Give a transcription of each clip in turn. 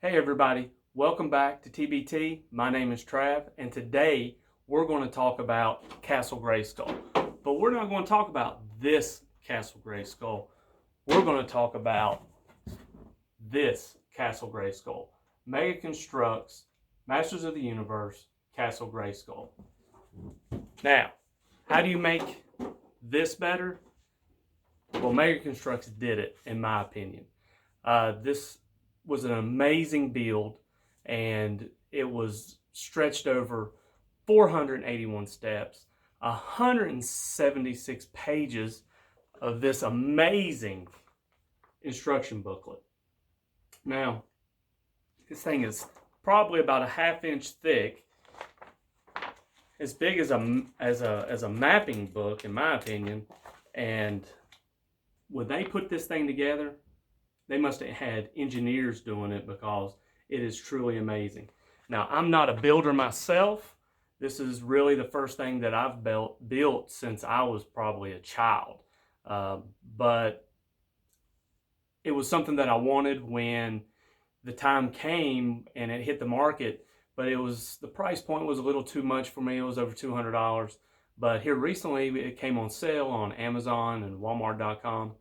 Hey everybody, welcome back to TBT. My name is Trav, and today we're going to talk about Castle Grayskull. But we're not going to talk about this Castle Grayskull. We're going to talk about this Castle Grayskull. Mega Construx, Masters of the Universe, Castle Grayskull. Now, how do you make this better? Well, Mega Construx did it, in my opinion. This was an amazing build, and it was stretched over 481 steps, 176 pages of this amazing instruction booklet. Now, this thing is probably about a half-inch thick, as big as a mapping book, in my opinion. And when they put this thing together, they must have had engineers doing it, because it is truly amazing. Now, I'm not a builder myself. This is really the first thing that I've built since I was probably a child. But it was something that I wanted when the time came and it hit the market, but the price point was a little too much for me. It was over $200. But here recently, it came on sale on Amazon and Walmart.com.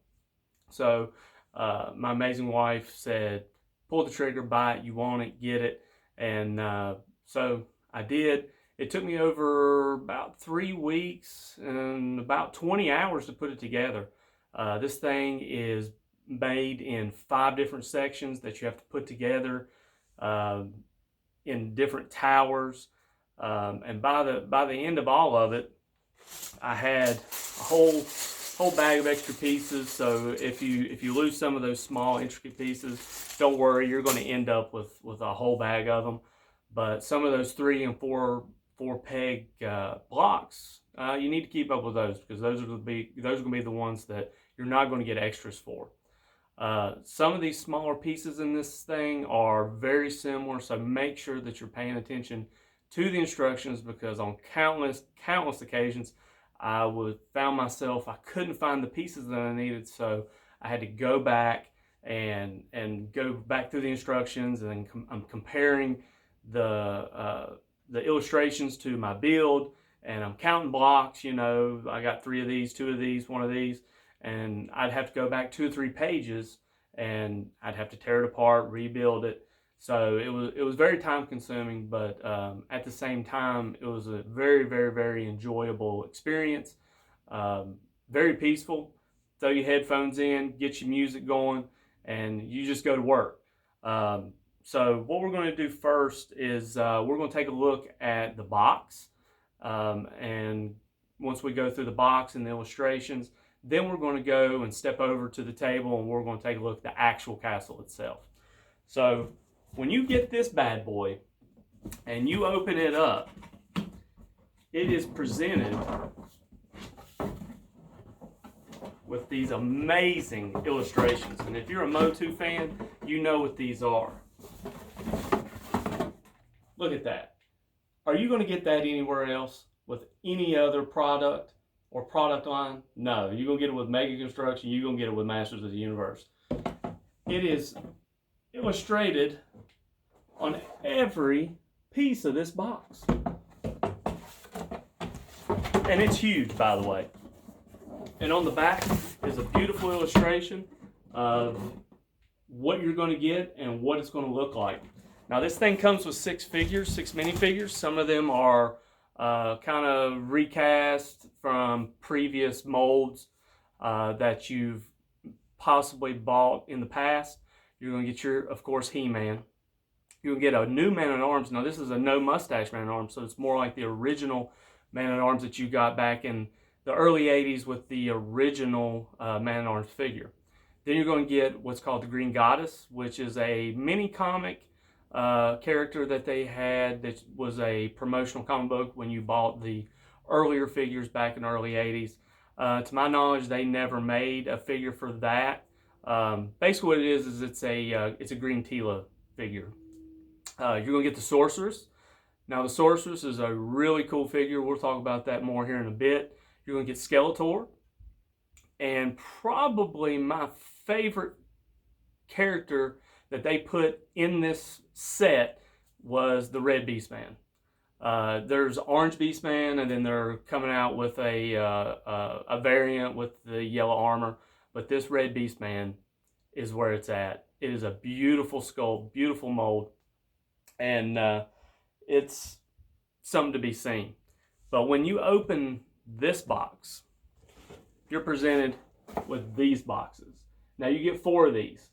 So my amazing wife said, pull the trigger, buy it, you want it, get it. And so I did. It took me over about 3 weeks and about 20 hours to put it together. This thing is made in 5 different sections that you have to put together in different towers. And by the end of all of it, I had a whole bag of extra pieces. So if you lose some of those small intricate pieces, don't worry, you're going to end up with a whole bag of them. But some of those 3 and 4 peg blocks, you need to keep up with those, because those are going to be the ones that you're not going to get extras for. Some of these smaller pieces in this thing are very similar, so make sure that you're paying attention to the instructions, because on countless occasions I found myself, I couldn't find the pieces that I needed, so I had to go back and go back through the instructions, and I'm comparing the illustrations to my build, and I'm counting blocks. I got 3 of these, 2 of these, 1 of these, and I'd have to go back 2 or 3 pages, and I'd have to tear it apart, rebuild it. So it was very time consuming, but at the same time, it was a very, very, very enjoyable experience. Very peaceful. Throw your headphones in, get your music going, and you just go to work. So what we're going to do first is we're going to take a look at the box. And once we go through the box and the illustrations, then we're going to go and step over to the table, and we're going to take a look at the actual castle itself. So when you get this bad boy and you open it up, it is presented with these amazing illustrations. And if you're a Motu fan, you know what these are. Look at that. Are you going to get that anywhere else with any other product or product line? No, you're going to get it with Mega Construction. You're going to get it with Masters of the Universe. It is illustrated on every piece of this box. And it's huge, by the way. And on the back is a beautiful illustration of what you're going to get and what it's going to look like. Now, this thing comes with 6 minifigures. Some of them are kind of recast from previous molds that you've possibly bought in the past. You're going to get of course, He-Man. You'll get a new Man-at-Arms. Now, this is a no mustache Man-at-Arms, so it's more like the original Man-at-Arms that you got back in the early 80s with the original Man-at-Arms figure. Then you're going to get what's called the Green Goddess, which is a mini comic character that they had that was a promotional comic book when you bought the earlier figures back in the early 80s. To my knowledge, they never made a figure for that. Basically what it is it's a Green Tila figure. You're going to get the Sorceress. Now, the Sorceress is a really cool figure. We'll talk about that more here in a bit. You're going to get Skeletor. And probably my favorite character that they put in this set was the red Beastman. There's orange Beastman, and then they're coming out with a variant with the yellow armor. But this red Beastman is where it's at. It is a beautiful skull, beautiful mold, and it's something to be seen. But when you open this box, you're presented with these boxes. Now you get 4 of these.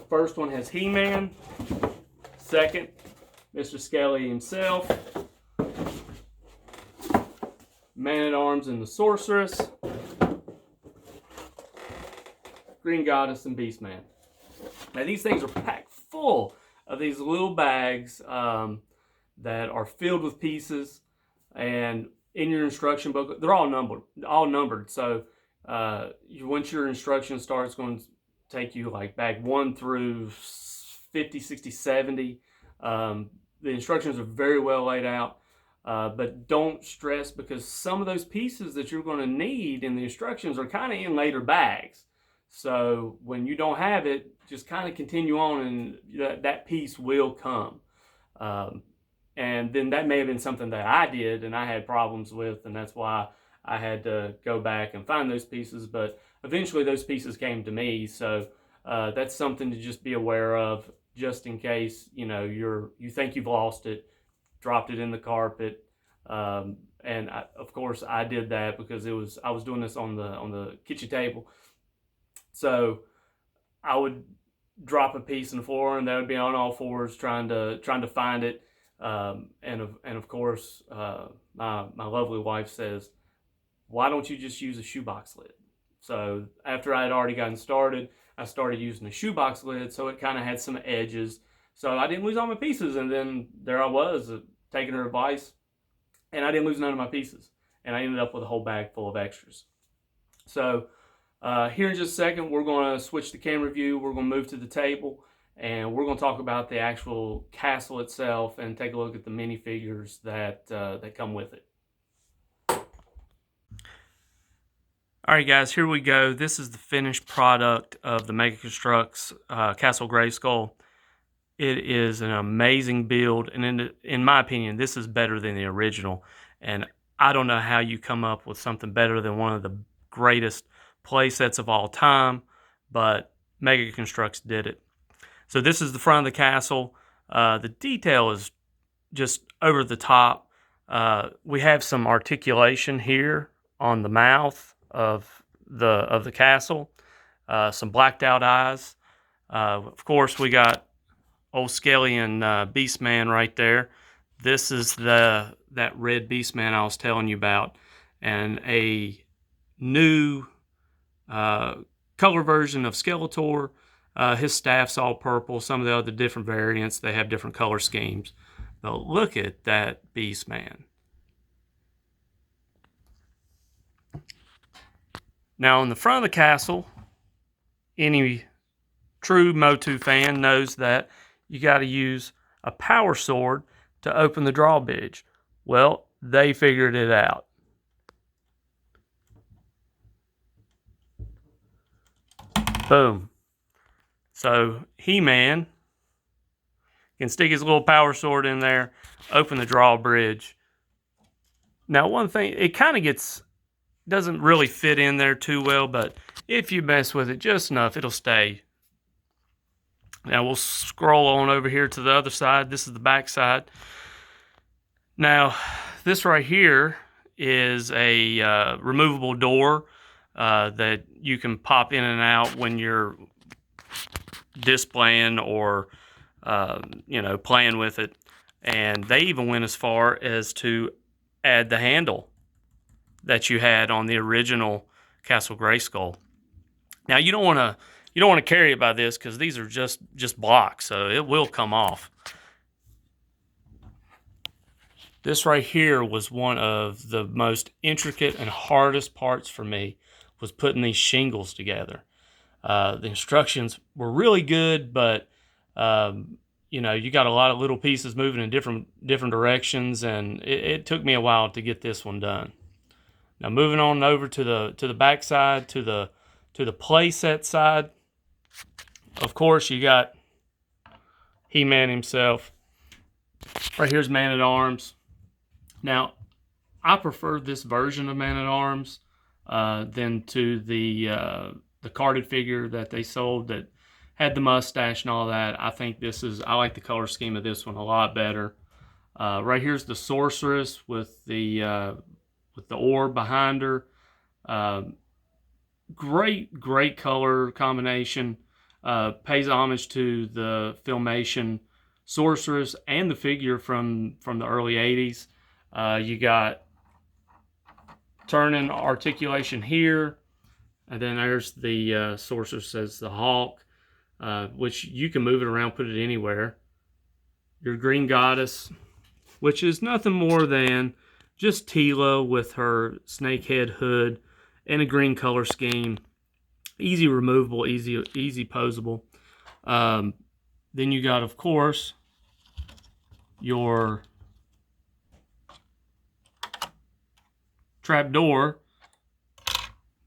First one has He-Man. Second, Mr. Skelly himself. Man-at-Arms and the Sorceress. Green Goddess and Beastman. Now these things are packed full of these little bags that are filled with pieces, and in your instruction book, they're all numbered. So once your instruction starts, it's going to take you like bag 1 through 50, 60, 70. The instructions are very well laid out, but don't stress, because some of those pieces that you're going to need in the instructions are kind of in later bags. So when you don't have it, just kind of continue on, and that piece will come. And then that may have been something that I did and I had problems with, and that's why I had to go back and find those pieces. But eventually those pieces came to me, so that's something to just be aware of, just in case you think you've lost it, dropped it in the carpet. And of course I did that because I was doing this on the kitchen table. So I would drop a piece in the floor, and that would be on all fours trying to find it. And of course, my lovely wife says, "Why don't you just use a shoebox lid?" So after I had already gotten started, I started using a shoebox lid, so it kind of had some edges, so I didn't lose all my pieces. And then there I was, taking her advice, and I didn't lose none of my pieces, and I ended up with a whole bag full of extras. So here in just a second, we're going to switch the camera view. We're going to move to the table, and we're going to talk about the actual castle itself and take a look at the minifigures that come with it. All right, guys, here we go. This is the finished product of the Mega Construx-Castle Grayskull. It is an amazing build, and in my opinion, this is better than the original. And I don't know how you come up with something better than one of the greatest play sets of all time, but Mega Construx did it. So this is the front of the castle. The detail is just over the top. We have some articulation here on the mouth of the castle. Some blacked out eyes. Of course, we got old Skelly and Beastman right there. This is that red Beastman I was telling you about, and a new color version of Skeletor. His staff's all purple. Some of the other different variants, they have different color schemes. But look at that Beastman. Now, on the front of the castle, any true Motu fan knows that you got to use a power sword to open the drawbridge. Well, they figured it out. Boom. So He-Man can stick his little power sword in there, open the drawbridge. Now, one thing, it kind of doesn't really fit in there too well, but if you mess with it just enough, it'll stay. Now we'll scroll on over here to the other side. This is the back side. Now, this right here is a removable door that you can pop in and out when you're displaying or playing with it. And they even went as far as to add the handle that you had on the original Castle Grayskull. Now you don't want to carry it by this, because these are just blocks, so it will come off. This right here was one of the most intricate and hardest parts for me, was putting these shingles together. The instructions were really good, but you got a lot of little pieces moving in different directions, and it took me a while to get this one done. Now moving on over to the back side, to the play set side. Of course, you got He-Man himself. Right here's Man-at-Arms. Now, I prefer this version of Man-at-Arms than to the carded figure that they sold that had the mustache and all that. I like the color scheme of this one a lot better. Right here's the Sorceress with the orb behind her. Great color combination. Pays homage to the Filmation Sorceress and the figure from the early 80s. You got turning articulation here, and then there's the Sorceress as the Hawk, which you can move it around, put it anywhere. Your Green Goddess, which is nothing more than just Tila with her snake head hood and a green color scheme. Easy removable, easy posable. Then you got, of course, your trapdoor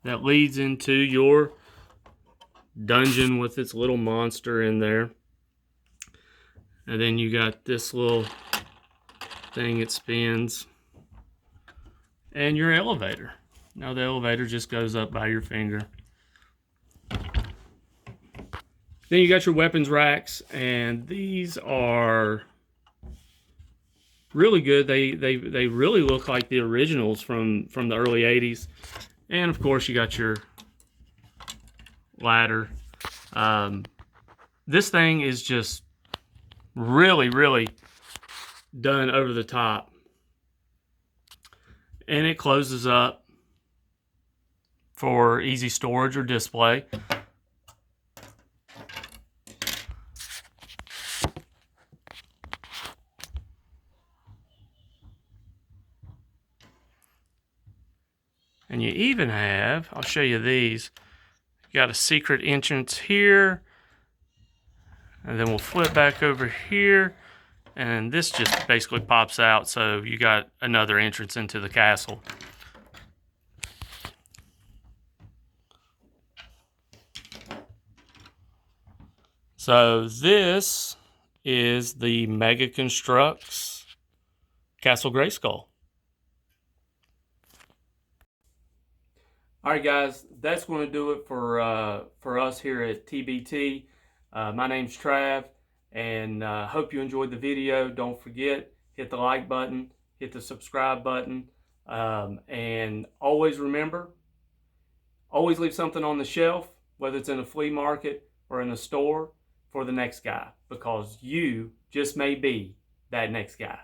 that leads into your dungeon with its little monster in there. And then you got this little thing it spins. And your elevator. Now the elevator just goes up by your finger. Then you got your weapons racks, and these are really good. They really look like the originals from the early 80s. And of course you got your ladder. This thing is just really done over the top. And it closes up for easy storage or display. And you even have, I'll show you these, you got a secret entrance here, and then we'll flip back over here, and this just basically pops out, so you got another entrance into the castle. So this is the Mega Construx-Castle Grayskull. All right, guys, that's going to do it for us here at TBT. My name's Trav, and hope you enjoyed the video. Don't forget, hit the like button, hit the subscribe button, and always remember, always leave something on the shelf, whether it's in a flea market or in a store, for the next guy, because you just may be that next guy.